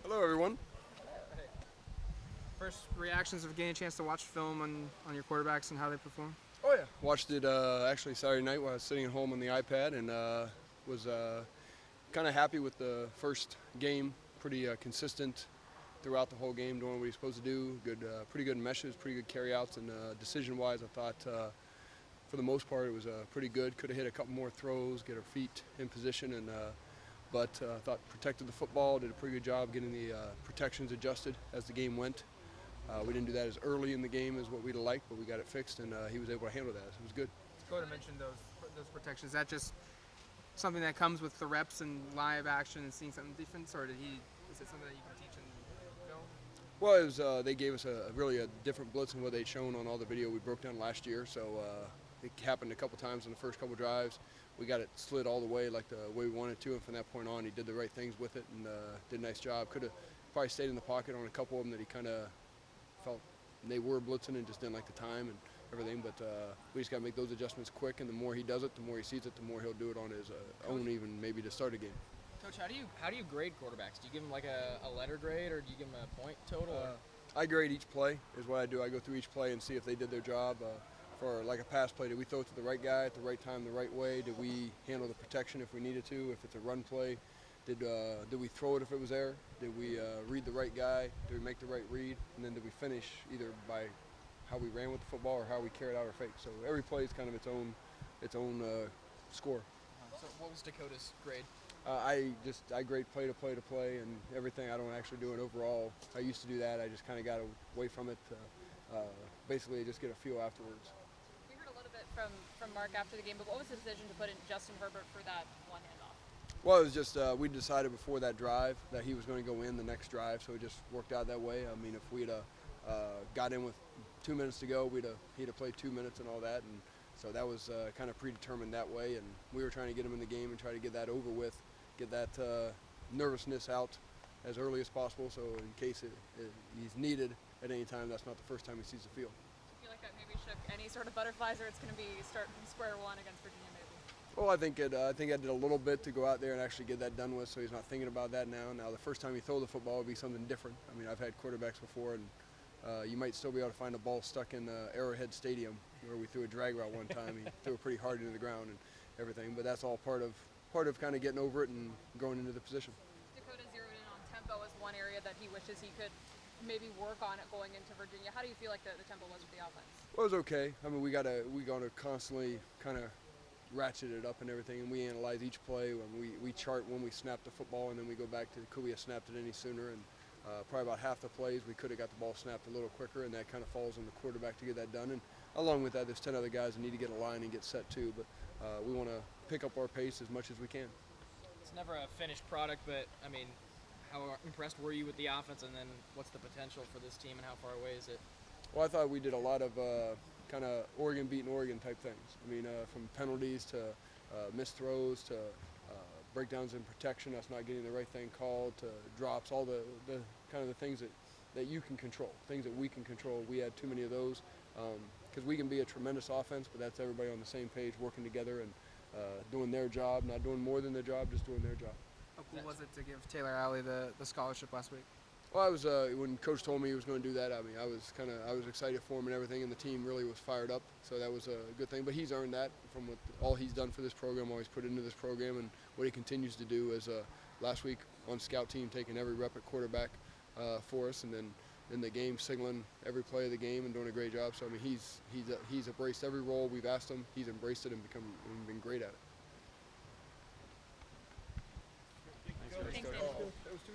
Hello, everyone. First reactions of getting a chance to watch film on your quarterbacks and how they perform? Oh yeah, watched it actually Saturday night while I was sitting at home on the iPad, and was kind of happy with the first game. Pretty consistent throughout the whole game, doing what he's supposed to do. Good, pretty good meshes, pretty good carryouts, and decision-wise, I thought for the most part it was pretty good. Could have hit a couple more throws, get our feet in position, and but I thought protected the football. Did a pretty good job getting the protections adjusted as the game went. We didn't do that as early in the game as what we'd have liked, but we got it fixed, and he was able to handle that. It was good. Go to mention those protections. Is that just something that comes with the reps and live action and seeing something different, or is it something that you can teach in film? Well, it was, they gave us really a different blitz than what they'd shown on all the video we broke down last year. So it happened a couple times in the first couple drives. We got it slid all the way like the way we wanted to, and from that point on, he did the right things with it and did a nice job. Could have probably stayed in the pocket on a couple of them that he kind of felt they were blitzing and just didn't like the time and everything. But we just got to make those adjustments quick, and the more he does it, the more he sees it, the more he'll do it on his own, even maybe to start a game. Coach, how do you grade quarterbacks? Do you give them like a letter grade, or do you give them a point total? I grade each play is what I do. I go through each play and see if they did their job. For like a pass play, did we throw it to the right guy at the right time, the right way? Did we handle the protection if we needed to? If it's a run play, did we throw it if it was there? Did we read the right guy? Did we make the right read? And then did we finish either by how we ran with the football or how we carried out our fake? So every play is kind of its own score. So what was Dakota's grade? I grade play to play to play and everything. I don't actually do it overall. I used to do that. I just kind of got away from it. Basically, just get a feel afterwards. We heard a little bit from Mark after the game, but what was the decision to put in Justin Herbert for that one handoff? Well, it was just we decided before that drive that he was going to go in the next drive, so it just worked out that way. I mean, if we'd got in with 2 minutes to go, he'd have played 2 minutes and all that, and so that was kind of predetermined that way. And we were trying to get him in the game and try to get that over with, get that nervousness out as early as possible, so in case he's needed at any time, that's not the first time he sees the field. Do you feel like that maybe shook any sort of butterflies, or it's going to be start from square one against Virginia maybe? Well, I think I did a little bit to go out there and actually get that done with, so he's not thinking about that now. Now, the first time he throw the football would be something different. I mean, I've had quarterbacks before, and you might still be able to find a ball stuck in Arrowhead Stadium where we threw a drag route one time. He threw it pretty hard into the ground and everything, but that's all part of kind of getting over it and going into the position. Dakota zeroed in on tempo as one area that he wishes he could maybe work on it going into Virginia. How do you feel like the tempo was with the offense? Well, it was okay. I mean, we got to constantly kind of ratchet it up and everything, and we analyze each play. When we chart when we snap the football, and then we go back to could we have snapped it any sooner. And probably about half the plays we could have got the ball snapped a little quicker, and that kind of falls on the quarterback to get that done. And along with that, there's 10 other guys that need to get a line and get set too. But we want to pick up our pace as much as we can. It's never a finished product, but I mean, how impressed were you with the offense, and then what's the potential for this team, and how far away is it? Well, I thought we did a lot of kind of Oregon beating Oregon type things. I mean, from penalties to missed throws to breakdowns in protection, us not getting the right thing called, to drops, all the kind of the things that you can control, things that we can control. We had too many of those because we can be a tremendous offense, but that's everybody on the same page working together and doing their job, not doing more than their job, just doing their job. How cool was it to give Taylor Alley the scholarship last week? Well, I was when Coach told me he was going to do that. I mean, I was excited for him and everything, and the team really was fired up. So that was a good thing. But he's earned that from all he's done for this program, all he's put into this program, and what he continues to do. As last week on scout team, taking every rep at quarterback for us, and then in the game signaling every play of the game and doing a great job. So I mean, he's embraced every role we've asked him. He's embraced it and been great at it.